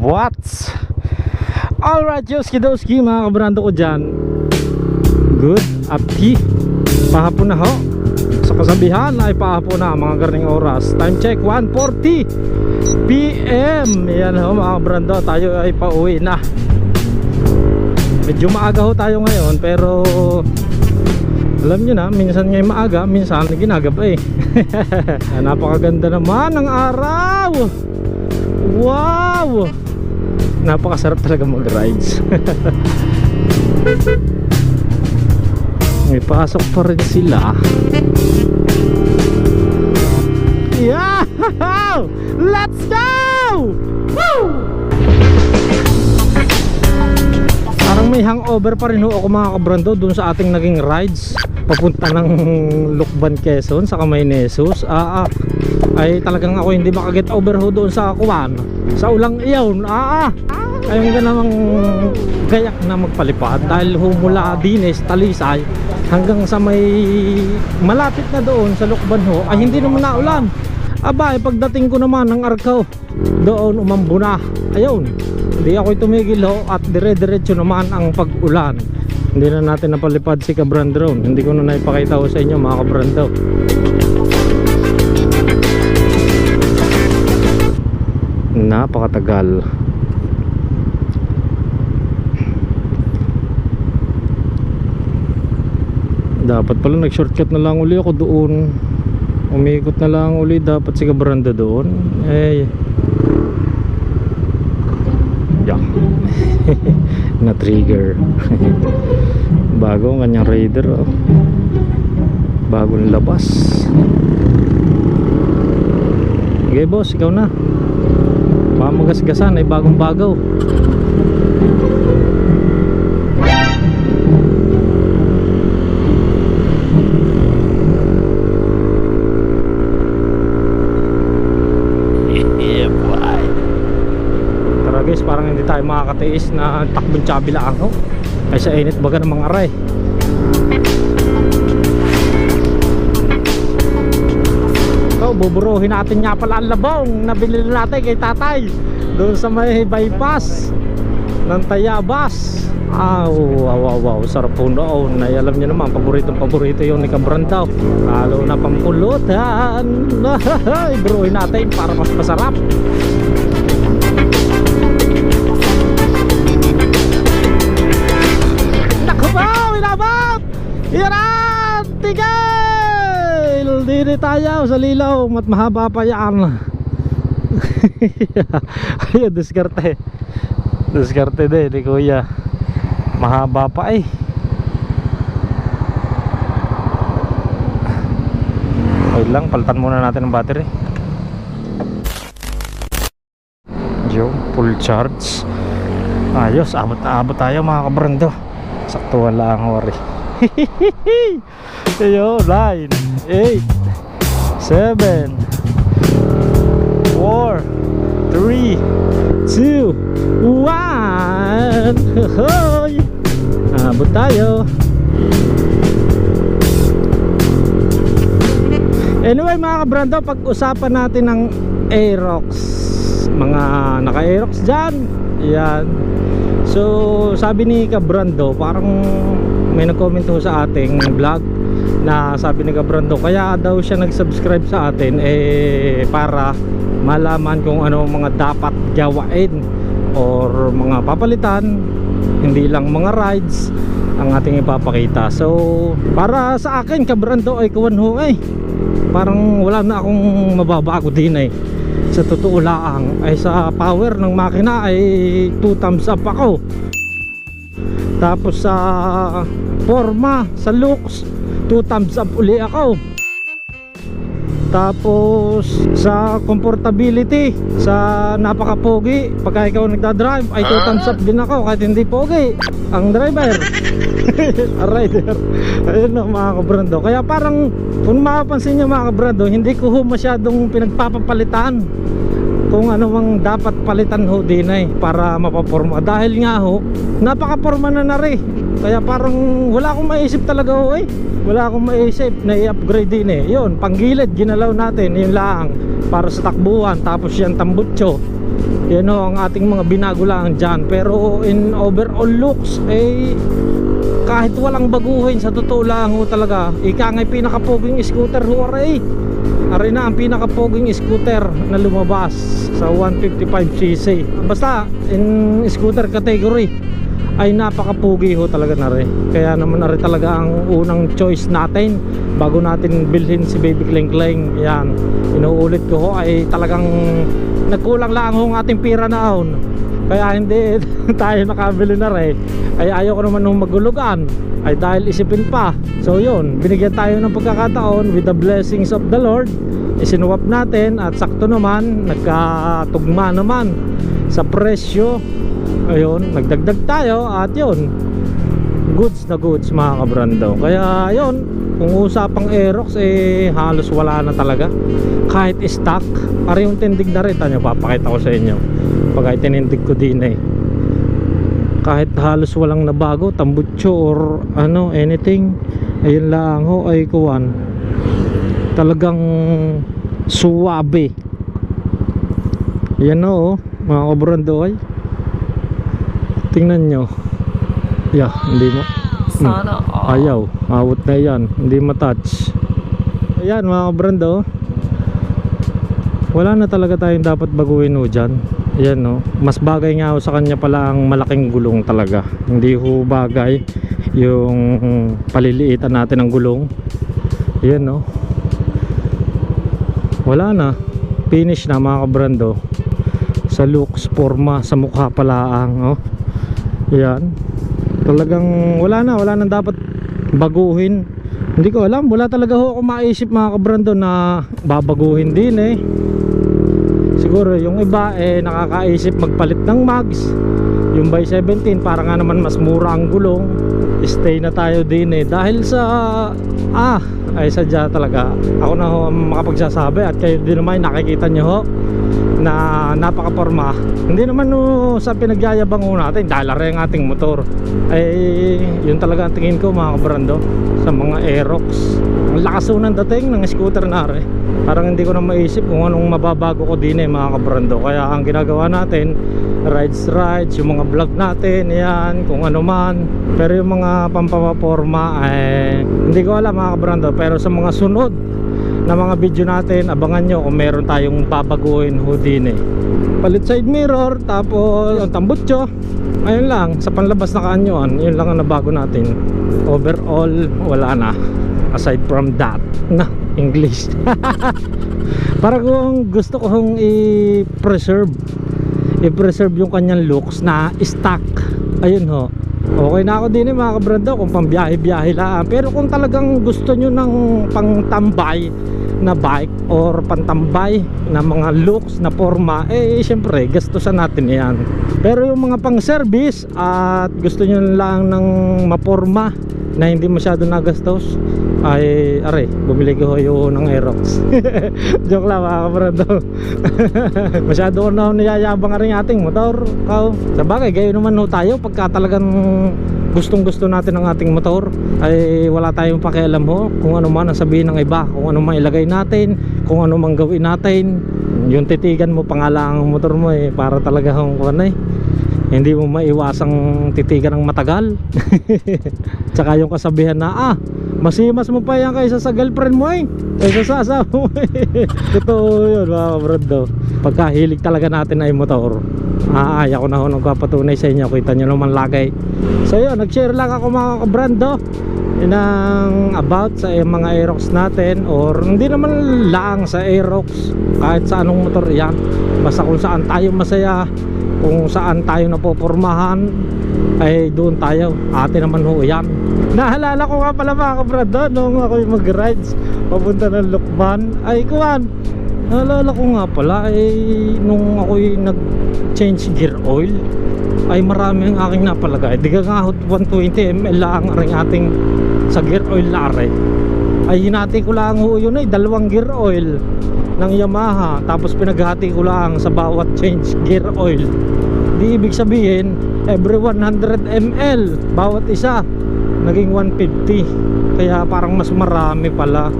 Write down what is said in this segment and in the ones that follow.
What's alright, Yoski-doski mga kabrando ko dyan. Good afternoon. Pahapon na ho. Sa kasabihan ay pahapon na mga karning oras. Time check 1:40 PM. Yan ho mga kabrando, tayo ay pauwi na. Medyo maaga ho tayo ngayon, pero alam nyo na, minsan ngay maaga, minsan ginagabi eh. Napakaganda naman ng araw. Wow! Napakasarap talaga mag-rides. May pasok pa rin sila. Yeah! Let's go! Woo! Parang may hangover pa rin ho ako mga kabrando dun sa ating naging rides papunta ng Lukban, Quezon sa Camaynesos. Ay talagang ako hindi makaget over ho doon sa Kuwan, sa ulang iyon. Ayun ka namang gayak na magpalipad dahil humula Dines, Talisay hanggang sa may malapit na doon sa Lukban ho ay hindi naman naulan. Pagdating ko naman ng Arcao doon umambo na. Ayun, hindi ako tumigil ho at dire-diretso naman ang pag-ulan. Hindi na natin napalipad si Cabran Drone. Hindi ko na naipakita ho sa inyo mga kabrando. Napakatagal. Dapat pala nag-shortcut na lang uli ako doon. Umikot na lang uli dapat si Cabranda doon. Yeah. Na trigger. Bago ang kanyang Raider oh. Bagong labas. Okay boss, ikaw na. Pamagasgasan ay bagong bagaw. Guys, parang hindi tayo makakatiis na takbong tsabilaan ho ay sa init baga ng mga aray. So buburuhin natin nga pala ang labong nabili natin kay tatay doon sa may bypass ng Tayabas. Wow, sarap po noon. Ay, alam nyo naman, paborito yun ni Cabran daw, lalo na pampulutan. Buruhin natin para mas masarap. Yan! Tigil! Dito tayo sa lilaw at mahaba pa yan. Ayun, diskarte din ni kuya. Mahaba pa eh. Okay lang, palitan muna natin ang battery. Yo, full charge. Ayos, abot tayo mga kabrando. Saktuhan lang hori. Ayo, 9, 8, 7, 4, 3, 2, 1. Hoy! Abot tayo. Anyway mga kabrando, pag-usapan natin ng Aerox. Mga naka-Aerox dyan. Yan. So sabi ni Cabrando, parang may nag-comment ho sa ating vlog na sabi ni Cabrando kaya daw siya nag-subscribe sa atin para malaman kung ano mga dapat gawain or mga papalitan, hindi lang mga rides ang ating ipapakita. So para sa akin Cabrando ay kuwan ho parang wala na akong mababago din sa totoo lang ay sa power ng makina ay 2 thumbs up ako. Tapos sa forma, sa looks, 2 thumbs up uli ako. Tapos sa comfortability, sa napaka-pogi, pagka ikaw nagdadrive ay 2 thumbs up din ako kahit hindi pogi ang driver. Ang rider. Ayun no, mga kabrando. Kaya parang kung mapapansin nyo mga kabrando, hindi ko ho masyadong pinagpapapalitan kung ano mang dapat palitan ho din para mapaporma. Dahil nga ho, napaka-porma na rin. Kaya parang wala akong maisip talaga ho wala akong maisip na i-upgrade din yun, panggilid ginalaw natin, yun lang para sa takbuhan. Tapos yan tambutso Yan ho ang ating mga binago lang dyan. Pero in overall looks kahit walang baguhin, sa totoo lang ho talaga, ika nga'y pinakapoging scooter ho aray. Aray na ang pinakapoging scooter na lumabas sa 155cc. Basta in scooter category ay napakapugi ho talaga na rin. Kaya naman na rin talaga ang unang choice natin bago natin bilhin si Baby Kleng Kleng. Yan, inuulit ko ho, ay talagang nagkulang lang ho ang ating pira naon. Kaya hindi tayo nakabili na rin. Ay ayaw ko naman nung magulugan, ay dahil isipin pa. So yun, binigyan tayo ng pagkakataon with the blessings of the Lord. Isinuwap natin at sakto naman, nagkatugma naman sa presyo. Ayun, nagdagdag tayo at yun, goods na goods mga kabrando. Kaya yun, kung usapang Aerox halos wala na talaga. Kahit stock, pare yung tindig na rin. Tanyo, papakita ko sa inyo pag ay tinindig ko din kahit halos walang nabago, tambutso or anything. Ayun lang ho ay kuwan, talagang suwabe. Yan o mga kabrando ay tingnan nyo. Yeah, hindi mo sana ayaw, awot na yan, hindi matouch. Ayan mga kabrando, wala na talaga tayong dapat baguhin ho dyan. Ayan no, mas bagay nga ho sa kanya pala ang malaking gulong talaga. Hindi ho bagay yung paliliitan natin ng gulong. Ayan no, wala na, finish na mga kabrando. Sa looks, forma, sa mukha palaang oh. Ayan, talagang wala na dapat baguhin. Hindi ko alam, wala talaga ho ako maisip mga kabrando na babaguhin din Siguro yung iba nakakaisip magpalit ng mags, yung by 17 para nga naman mas mura ang gulong. Stay na tayo din dahil sa ay sadya talaga ako na ho makapagsasabi at kayo din naman nakikita nyo ho na napakaporma. Hindi naman sa pinagyayabang ho natin dahil rin ang ating motor, ay yun talaga ang tingin ko mga kabrando sa mga Aerox. Ang lakas ho ng dating ng scooter na rin. Parang hindi ko na maisip kung anong mababago ko din mga kabrando. Kaya ang ginagawa natin, rides, yung mga vlog natin, yan, kung ano man. Pero yung mga pampapaporma hindi ko alam mga kabrando. Pero sa mga sunod na mga video natin, abangan nyo kung meron tayong babaguhin ho din Palit side mirror, tapos ang tambutso. Ayun lang, sa panlabas na kaanyuan, yun lang ang nabago natin. Overall, wala na. Aside from that, English. Para kung gusto kong i-preserve yung kanyang looks na stock, ayun ho, okay na ako din mga kabrando kung pambiyahe-biyahe lang. Pero kung talagang gusto nyo ng pangtambay na bike or pantambay na mga looks na forma, syempre gastusan natin yan. Pero yung mga pang service at gusto nyo lang ng maporma na hindi masyado nagastos, ay bumili ko yung ng Aerox. Joke lang mga kabrando. Masyado ko na niyayabang rin ating motor. Sa bagay, gayon naman tayo pagka talagang gustong gusto natin ang ating motor, ay wala tayong pakialam ho kung ano man ang sabihin ng iba, kung ano man ilagay natin, kung ano man gawin natin. Yung titigan mo pangalang ang motor mo para talaga hindi mo maiwasang titigan ng matagal. Tsaka yung kasabihan na masimas mo pa yan kaysa sa girlfriend mo kaysa sa asawa mo Totoo yun mga kabrando. Pagkahilig talaga natin ay motor, ako na ho nagpapatunay sa inyo. Kita nyo naman lagay. So yun, nag-share lang ako mga kabrando ng about sa mga Aerox natin, or hindi naman lang sa Aerox, kahit sa anong motor yan. Basta kung saan tayo masaya, kung saan tayo napopormahan, ay doon tayo. Ate naman ho yan. Naalala ko nga pala mga kabrado, nung ako'y mag-rides papunta ng Lukban, ay kuwan, naalala ko nga pala nung ako'y nag-change gear oil, ay marami ang aking napalagay. Di ka nga 120 ml lang ang ating sa gear oil na ay hinati ko lang ho yun 2 gear oil ng Yamaha, tapos pinaghati ko lang sa bawat change gear oil. Di ibig sabihin every 100 ml bawat isa naging 150. Kaya parang mas marami pala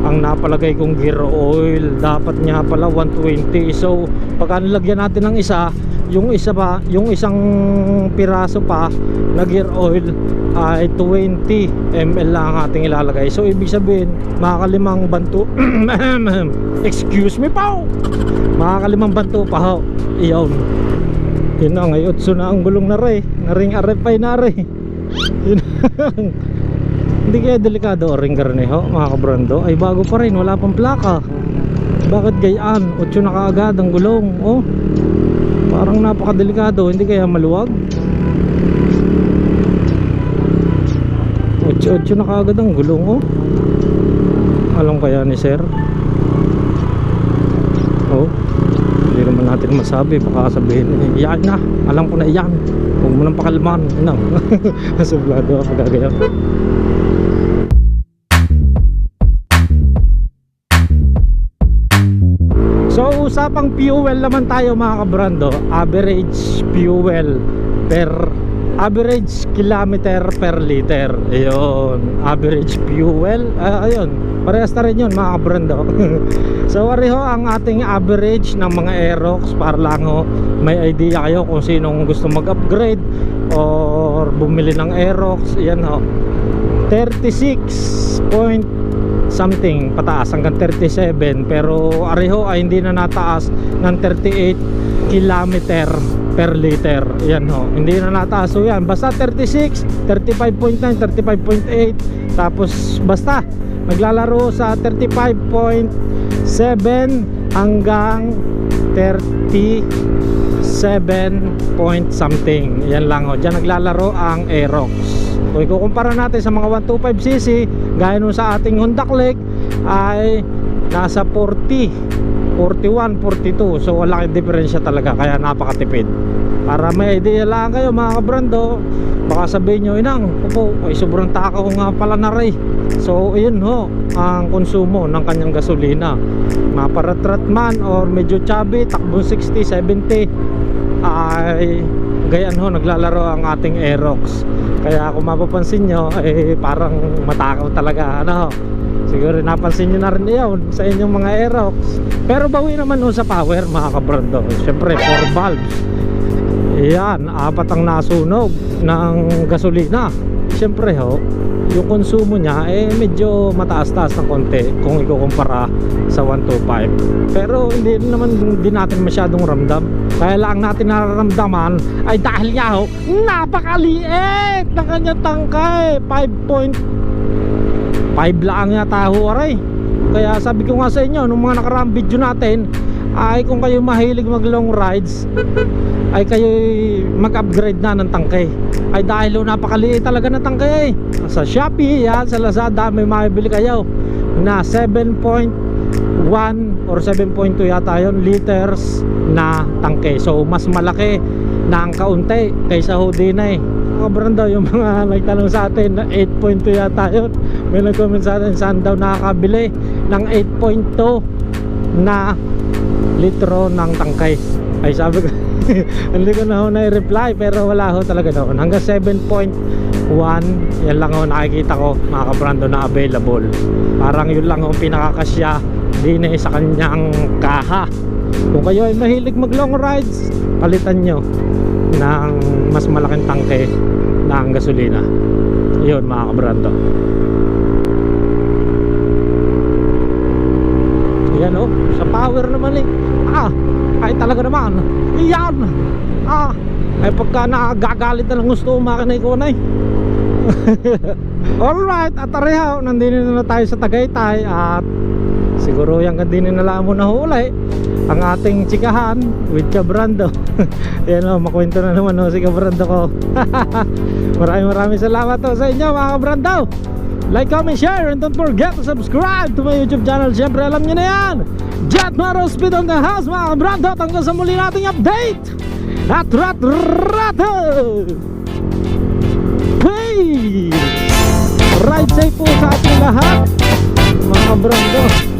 ang napalagay kong gear oil. Dapat nga pala 120. So pagka nilagyan natin ng isa, yung isa pa, yung isang piraso pa na gear oil ay 20 ml lang ang ating ilalagay. So ibig sabihin makakalimang banto excuse me po, makakalimang banto pa ho. Iyon, yun na, ngayon so na ang gulong na re, naring arepay na re. Yun hindi kaya delikado o ring karne ho mga kabrando. Ay bago pa rin, wala pang plaka. Bakit gayaan? 8 na kaagad ang gulong. Oh, parang napakadelikado. Hindi kaya maluwag? 8 na kaagad ang gulong. Oh, alam kaya ni sir? Oh, hindi naman natin masabi. Baka sabihin, iyan na, alam ko na iyan, huwag mo nang pakalman. Ano? Sublado ako gagayon. So usapang fuel naman tayo mga kabrando. Average fuel per average kilometer per liter. Ayun, average fuel. Ayun, parehas na rin yun mga kabrando. So pareho ang ating average ng mga Aerox para lang ho may idea kayo kung sinong gusto mag-upgrade or bumili ng Aerox. Yan ho, 36 point something pataas hanggang 37, pero areho ay hindi na nataas ng 38 kilometer per liter. Yan ho, hindi na nataas. So yan, basta 36, 35.9, 35.8, tapos basta naglalaro sa 35.7 hanggang 37 point something. Yan lang ho, dyan naglalaro ang Aerox. Kung ikukumpara natin sa mga 125cc gaya nung sa ating Honda Click ay nasa 40, 41, 42. So wala kang diferensya talaga, kaya napakatipid. Para may idea lang kayo mga kabrando, baka sabihin nyo, inang opo, ay sobrang takaw nga pala na rin. So ayun ho ang konsumo ng kanyang gasolina. Maparatrat man or medyo chubby, takbong 60, 70, ay gayan ho naglalaro ang ating Aerox. Kaya kung mapapansin nyo, parang matakaw talaga, ano. Siguro napansin nyo na rin yun sa inyong mga Aerox. Pero bawi naman ho sa power mga kabrando. Siyempre 4 valves, yan, 4 ang nasunog ng gasolina. Siyempre ho, yung konsumo niya medyo mataas-taas ng konti kung ikukumpara sa 125. Pero hindi naman din natin masyadong ramdam. Kaya lang natin nararamdaman ay dahil nga ho, napakaliit ng kanyang tangkay. 5.5 lang yata ho aray. Kaya sabi ko nga sa inyo nung mga nakaraang video natin, ay kung kayo mahilig mag long rides ay kayo mag-upgrade na ng tangkay. Ay dahil ho, napakaliit talaga ng tangkay. Sa Shopee yan, sa Lazada may mabibili kayo na 7.1 or 7.2 yata yun liters na tangke. So mas malaki na ang kaunti kaysa ho din eh. Kabrand daw yung mga nagtanong sa atin na 8.2 yata yun. May nag-comment sa atin saan daw nakakabili ng 8.2 na litro ng tangkay. Ay sabi ko hindi ko na ho na-reply, pero wala ho talaga doon. Hanggang 7.1 yan lang ho nakikita ko mga kabrando na available. Parang yun lang ho pinakakasya din sa kanyang kaha. Kung kayo ay mahilig mag long rides, palitan nyo ng mas malaking tangke ng gasolina. Yun mga kabrando. Yan oh, sa power naman eh. Ay talaga naman. Yan. Ay pagka nakagagalit na lang gusto umakinay ko na eh. Alright, at areha, nandito na tayo sa Tagaytay. At siguro yung kandinin na lang muna huli ang ating chikahan with Kabrando. Yan o, makwento na naman o si Kabrando ko. Maraming salamat o sa inyo mga Kabrando. Like, comment, share, and don't forget to subscribe to my YouTube channel. Siyempre alam nyo na yan, Jet Maro Speed on the house mga Kabrando. Hanggang sa muli nating update at rat-rato. Hey! Ride safe po sa ating lahat mga Kabrando.